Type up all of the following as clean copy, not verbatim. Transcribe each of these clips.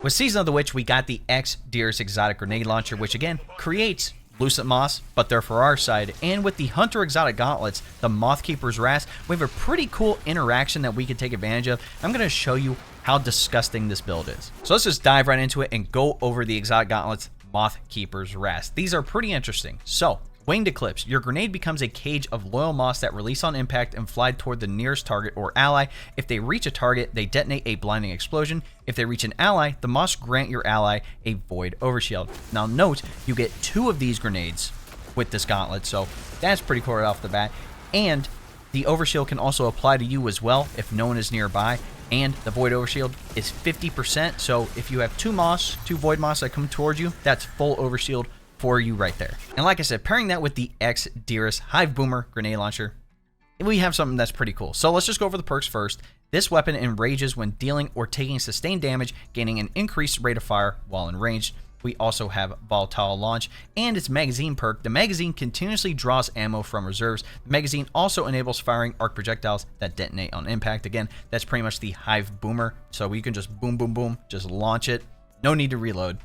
With Season of the Witch, we got the Diris exotic grenade launcher, which again creates Lucent Moths, but they're for our side. And with the Hunter exotic gauntlets, the Mothkeeper's Wrath, we have a pretty cool interaction that we can take advantage of. I'm going to show you how disgusting this build is. So let's just dive right into it and go over the exotic gauntlets, Mothkeeper's Wrath. These are pretty interesting. So, Winged Eclipse. Your grenade becomes a cage of Loyal Moths that release on impact and fly toward the nearest target or ally. If they reach a target, they detonate a blinding explosion. If they reach an ally, the Moths grant your ally a Void Overshield. Now note, you get 2 of these grenades with this gauntlet, so that's pretty cool right off the bat. And the Overshield can also apply to you as well if no one is nearby. And the Void Overshield is 50%, so if you have 2 Moths, 2 Void Moths that come towards you, that's full Overshield for you right there. And like I said, pairing that with the Diris Hive Boomer grenade launcher, we have something that's pretty cool. So let's just go over the perks first. This weapon enrages when dealing or taking sustained damage, gaining an increased rate of fire while enraged. We also have Volatile Launch and its magazine perk. The magazine continuously draws ammo from reserves. The magazine also enables firing arc projectiles that detonate on impact. Again, that's pretty much the Hive Boomer. So you can just boom, boom, boom, just launch it. No need to reload.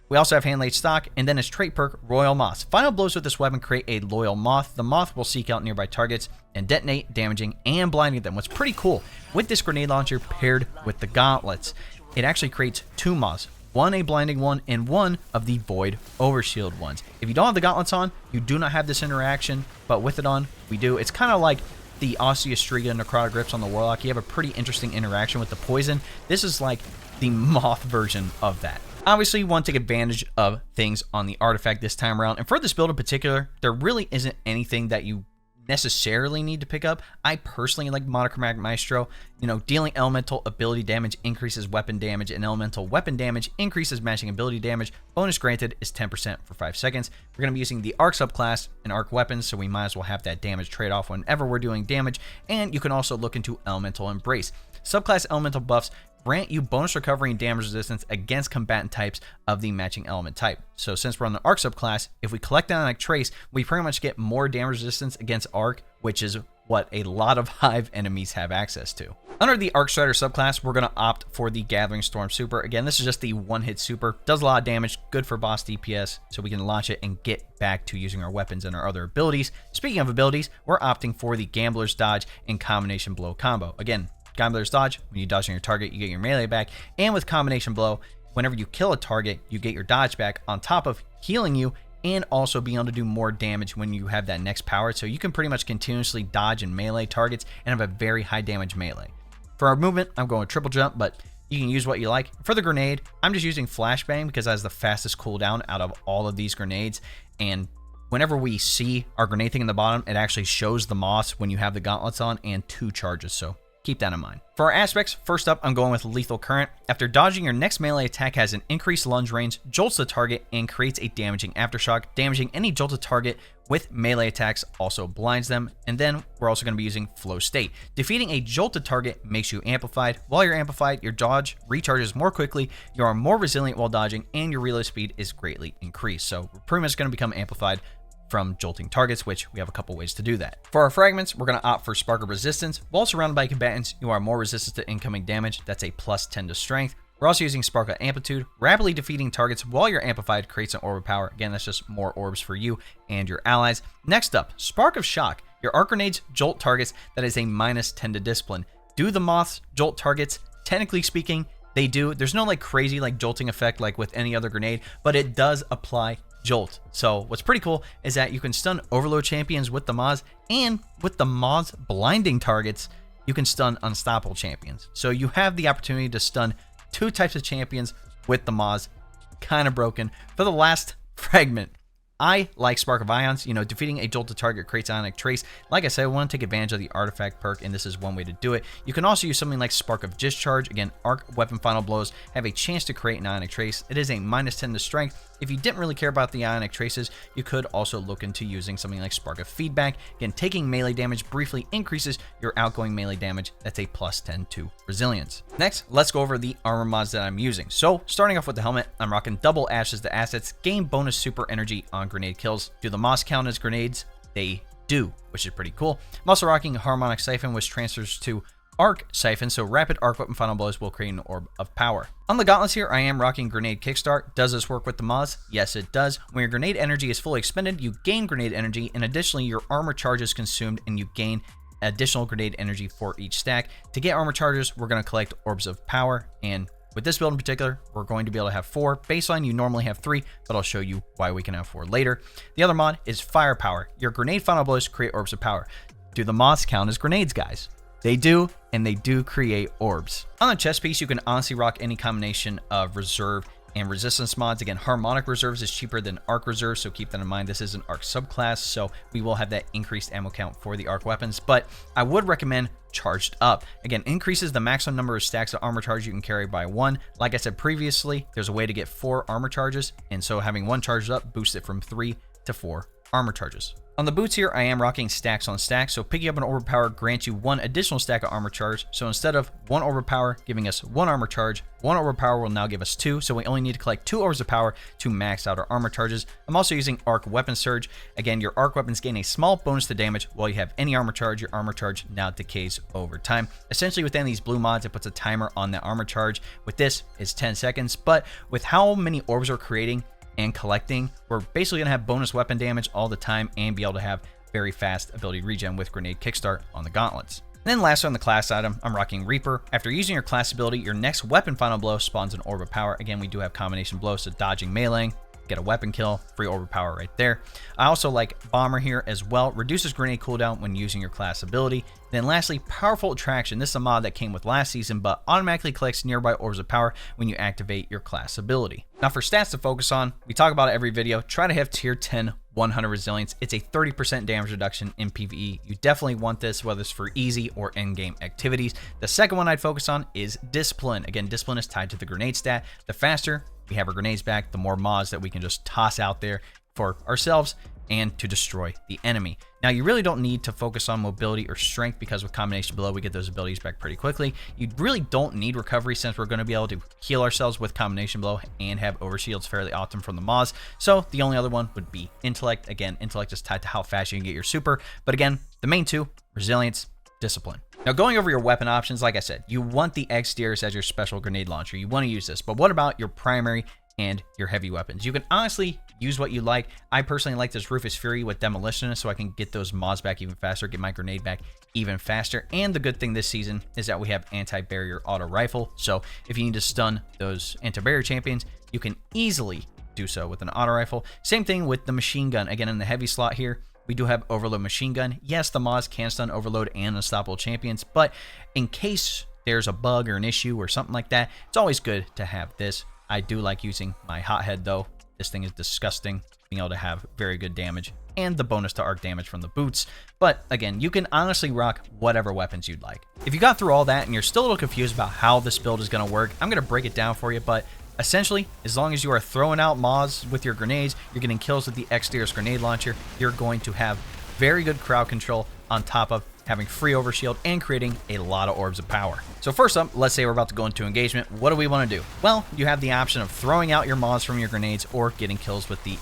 We also have hand-laid stock, and then its trait perk, Royal Moths. Final blows with this weapon create a Loyal Moth. The Moth will seek out nearby targets and detonate, damaging and blinding them. What's pretty cool, with this grenade launcher paired with the gauntlets, it actually creates 2 Moths. One a blinding one, and one of the Void Overshield ones. If you don't have the gauntlets on, you do not have this interaction, but with it on, we do. It's kind of like the Osteostriga Necrotic Grips on the Warlock. You have a pretty interesting interaction with the poison. This is like the Moth version of that. Obviously, you want to take advantage of things on the artifact this time around. And for this build in particular, there really isn't anything that you necessarily need to pick up. I personally like Monochromatic Maestro. You know, dealing elemental ability damage increases weapon damage, and elemental weapon damage increases matching ability damage. Bonus granted is 10% for 5 seconds. We're going to be using the Arc subclass and Arc weapons, so we might as well have that damage trade-off whenever we're doing damage. And you can also look into Elemental Embrace. Subclass elemental buffs grant you bonus recovery and damage resistance against combatant types of the matching element type. So since we're on the Arc subclass, if we collect Ionic Trace, we pretty much get more damage resistance against Arc, which is what a lot of Hive enemies have access to. Under the Arc Strider subclass, we're going to opt for the Gathering Storm super. Again, this is just the one-hit super. Does a lot of damage, good for boss DPS, so we can launch it and get back to using our weapons and our other abilities. Speaking of abilities, we're opting for the Gambler's Dodge and Combination Blow combo. Again, Gambler's Dodge, when you dodge on your target, you get your melee back. And with Combination Blow, whenever you kill a target, you get your dodge back on top of healing you and also being able to do more damage when you have that next power. So you can pretty much continuously dodge and melee targets and have a very high damage melee. For our movement, I'm going triple jump, but you can use what you like. For the grenade, I'm just using Flashbang because it has the fastest cooldown out of all of these grenades. And whenever we see our grenade thing in the bottom, it actually shows the Moths when you have the gauntlets on and 2 charges. So keep that in mind. For our aspects, first up, I'm going with Lethal Current. After dodging, your next melee attack has an increased lunge range, jolts the target, and creates a damaging aftershock. Damaging any jolted target with melee attacks also blinds them. And then we're also going to be using Flow State. Defeating a jolted target makes you amplified. While you're amplified, your dodge recharges more quickly, you are more resilient while dodging, and your reload speed is greatly increased. So we're pretty much going to become amplified from jolting targets, which we have a couple ways to do that. For our fragments, we're going to opt for Spark of Resistance. While surrounded by combatants, you are more resistant to incoming damage. That's a plus 10 to strength. We're also using Spark of Amplitude. Rapidly defeating targets while you're amplified creates an orb of power. Again, that's just more orbs for you and your allies. Next up, Spark of Shock. Your arc grenades jolt targets. That is a minus 10 to discipline. Do the Moths jolt targets? Technically speaking, they do. There's no like crazy like jolting effect like with any other grenade, but it does apply jolt. So what's pretty cool is that you can stun overload champions with the Moths, and with the Moths blinding targets, you can stun unstoppable champions. So you have the opportunity to stun 2 types of champions with the Moths. Kind of broken. For the last fragment, I like Spark of Ions. You know, defeating a jolted target creates Ionic Trace. Like I said, I want to take advantage of the artifact perk, and this is one way to do it. You can also use something like Spark of Discharge. Again, arc weapon final blows have a chance to create an Ionic Trace. It is a minus 10 to strength. If you didn't really care about the Ionic Traces, you could also look into using something like Spark of Feedback. Again, taking melee damage briefly increases your outgoing melee damage. That's a plus 10 to resilience. Next, let's go over the armor mods that I'm using. So, starting off with the helmet, I'm rocking double Ashes to assets, gain bonus super energy on grenade kills. Do the Moths count as grenades? They do, which is pretty cool. I'm also rocking Harmonic Siphon, which transfers to Arc Siphon, so rapid arc weapon final blows will create an orb of power. On the gauntlets here, I am rocking Grenade Kickstart. Does this work with the mods? Yes, it does. When your grenade energy is fully expended, you gain grenade energy, and additionally, your armor charge is consumed, and you gain additional grenade energy for each stack. To get armor charges, we're going to collect orbs of power, and with this build in particular, we're going to be able to have 4. Baseline, you normally have 3, but I'll show you why we can have 4 later. The other mod is Firepower. Your grenade final blows create orbs of power. Do the moths count as grenades, guys? They do, and they do create orbs. On the chest piece, you can honestly rock any combination of reserve and resistance mods. Again, harmonic reserves is cheaper than arc reserves, so keep that in mind. This is an arc subclass, so we will have that increased ammo count for the arc weapons, but I would recommend charged up. Again, increases the maximum number of stacks of armor charge you can carry by 1. Like I said previously, there's a way to get 4 armor charges, and so having 1 charged up boosts it from 3 to 4 armor charges. On the boots here, I am rocking stacks on stacks, so picking up an orb of power grants you 1 additional stack of armor charge. So instead of 1 orb of power giving us 1 armor charge, 1 orb of power will now give us 2, so we only need to collect 2 orbs of power to max out our armor charges. I'm also using arc weapon surge. Again, your arc weapons gain a small bonus to damage while you have any armor charge. Your armor charge now decays over time. Essentially, within these blue mods, it puts a timer on that armor charge. With this, it's 10 seconds, but with how many orbs we're creating and collecting, we're basically going to have bonus weapon damage all the time and be able to have very fast ability regen with Grenade Kickstart on the gauntlets. And then last on the class item, I'm rocking Reaper. After using your class ability, your next weapon final blow spawns an orb of power. Again, we do have combination blows, so dodging, meleeing, get a weapon kill, free orb of power right there. I also like Bomber here as well. Reduces grenade cooldown when using your class ability. Then lastly, Powerful Attraction. This is a mod that came with last season, but automatically collects nearby orbs of power when you activate your class ability. Now for stats to focus on, we talk about it every video. Try to have tier 10 100 resilience. It's a 30% damage reduction in PvE. You definitely want this, whether it's for easy or in-game activities. The second one I'd focus on is Discipline. Again, Discipline is tied to the grenade stat. The faster we have our grenades back, the more mods that we can just toss out there for ourselves and to destroy the enemy. Now, you really don't need to focus on mobility or strength because with combination blow, we get those abilities back pretty quickly. You really don't need recovery since we're going to be able to heal ourselves with combination blow and have overshields fairly often from the mods. So the only other one would be intellect. Again, intellect is tied to how fast you can get your super. But again, the main two, resilience, discipline. Now, going over your weapon options, like I said, you want the Diris as your special grenade launcher. You want to use this. But what about your primary and your heavy weapons? You can honestly use what you like. I personally like this Rufus Fury with Demolitionist so I can get those mods back even faster, get my grenade back even faster. And the good thing this season is that we have anti-barrier auto rifle. So if you need to stun those anti-barrier champions, you can easily do so with an auto rifle. Same thing with the machine gun. Again, in the heavy slot here, we do have Overload machine gun. Yes, the mods can stun Overload and Unstoppable champions, but in case there's a bug or an issue or something like that, it's always good to have this. I do like using my Hothead though. This thing is disgusting, being able to have very good damage and the bonus to arc damage from the boots. But again, you can honestly rock whatever weapons you'd like. If you got through all that and you're still a little confused about how this build is going to work, I'm going to break it down for you. But essentially, as long as you are throwing out mods with your grenades, you're getting kills with the Diris grenade launcher, you're going to have very good crowd control on top of having free overshield and creating a lot of orbs of power. So first up, let's say we're about to go into engagement. What do we want to do? Well, you have the option of throwing out your mods from your grenades or getting kills with the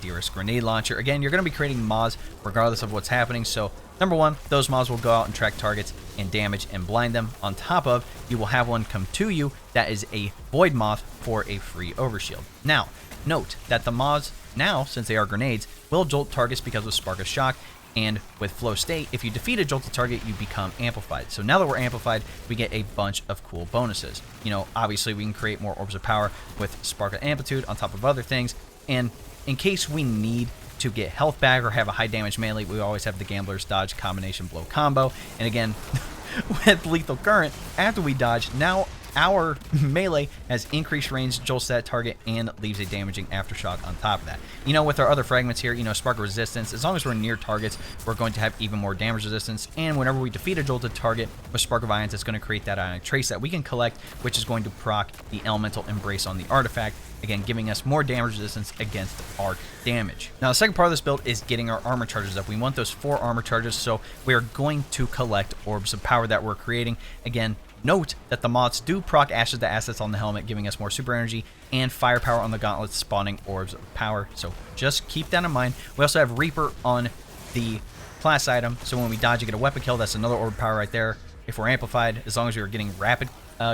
Diris grenade launcher. Again, you're going to be creating mods regardless of what's happening. So number one, those mods will go out and track targets and damage and blind them. On top of, you will have one come to you that is a Void Moth for a free overshield. Now, note that the mods now, since they are grenades, will jolt targets because of Spark of Shock. And with Flow State, if you defeat a jolted target, you become amplified. So now that we're amplified, we get a bunch of cool bonuses. You know, obviously we can create more orbs of power with Spark of Amplitude on top of other things. And in case we need to get health back or have a high damage melee, we always have the Gambler's Dodge combination blow combo. And again, with Lethal Current, after we dodge, now our melee has increased range, jolts that target, and leaves a damaging aftershock on top of that. You know, with our other fragments here, you know, Spark of Resistance, as long as we're near targets, we're going to have even more damage resistance. And whenever we defeat a jolted target with Spark of Ions, it's going to create that Ionic Trace that we can collect, which is going to proc the Elemental Embrace on the artifact, again, giving us more damage resistance against arc damage. Now, the second part of this build is getting our armor charges up. We want those 4 armor charges, so we are going to collect orbs of power that we're creating. Again, note that the mods do proc Ashes to Assets on the helmet, giving us more super energy, and Firepower on the gauntlets, spawning orbs of power. So just keep that in mind. We also have Reaper on the class item, so when we dodge, you get a weapon kill. That's another orb of power right there. if we're amplified, as long as you're getting rapid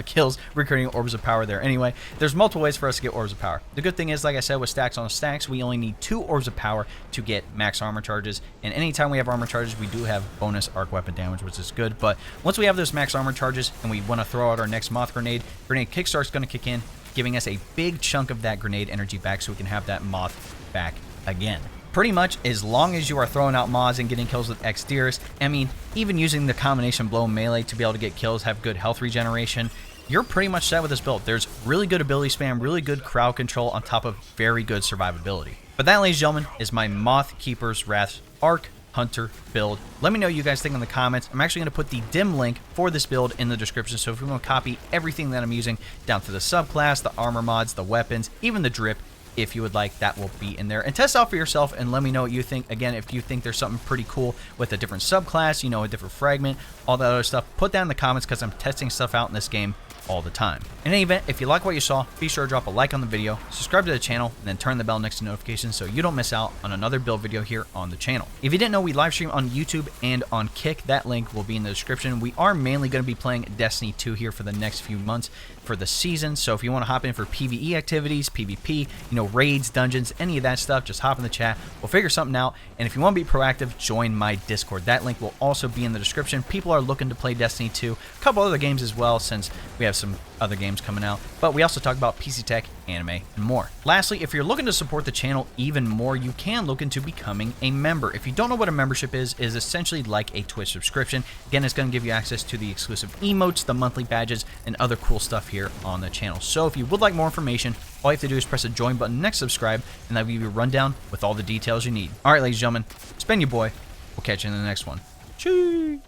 kills, we're creating orbs of power there anyway. There's multiple ways for us to get orbs of power. The good thing is, like I said, with stacks on stacks, we only need 2 orbs of power to get max armor charges, and anytime we have armor charges, we do have bonus arc weapon damage, which is good. But once we have those max armor charges and we want to throw out our next moth grenade kickstart's going to kick in, giving us a big chunk of that grenade energy back so we can have that moth back again. Pretty much as long as you are throwing out moths and getting kills with Diris, I mean, even using the combination blow melee to be able to get kills, have good health regeneration, you're pretty much set with this build. There's really good ability spam, really good crowd control on top of very good survivability. But that, ladies and gentlemen, is my Mothkeeper's Wrath Arc Hunter build. Let me know what you guys think in the comments. I'm actually going to put the dim link for this build in the description, so if you want to copy everything that I'm using, down to the subclass, the armor mods, the weapons, even the drip, if you would like, that will be in there. And test out for yourself and let me know what you think. Again, if you think there's something pretty cool with a different subclass, you know, a different fragment, all that other stuff, put that in the comments because I'm testing stuff out in this game all the time. In any event, if you like what you saw, be sure to drop a like on the video, subscribe to the channel, and then turn the bell next to notifications so you don't miss out on another build video here on the channel. If you didn't know, we live stream on YouTube and on Kick. That link will be in the description. We are mainly going to be playing Destiny 2 here for the next few months for the season, so if you want to hop in for PvE activities, PvP, you know, raids, dungeons, any of that stuff, just hop in the chat. We'll figure something out, and if you want to be proactive, join my Discord. That link will also be in the description. People are looking to play Destiny 2, a couple other games as well, since we have some other games coming out, but we also talk about PC tech, anime, and more. Lastly, if you're looking to support the channel even more, you can look into becoming a member. If you don't know what a membership is essentially like a Twitch subscription. Again, it's going to give you access to the exclusive emotes, the monthly badges, and other cool stuff here on the channel. So if you would like more information, all you have to do is press the join button next to subscribe, and that'll give you a rundown with all the details you need. All right, ladies and gentlemen, it's been your boy. We'll catch you in the next one. Cheers.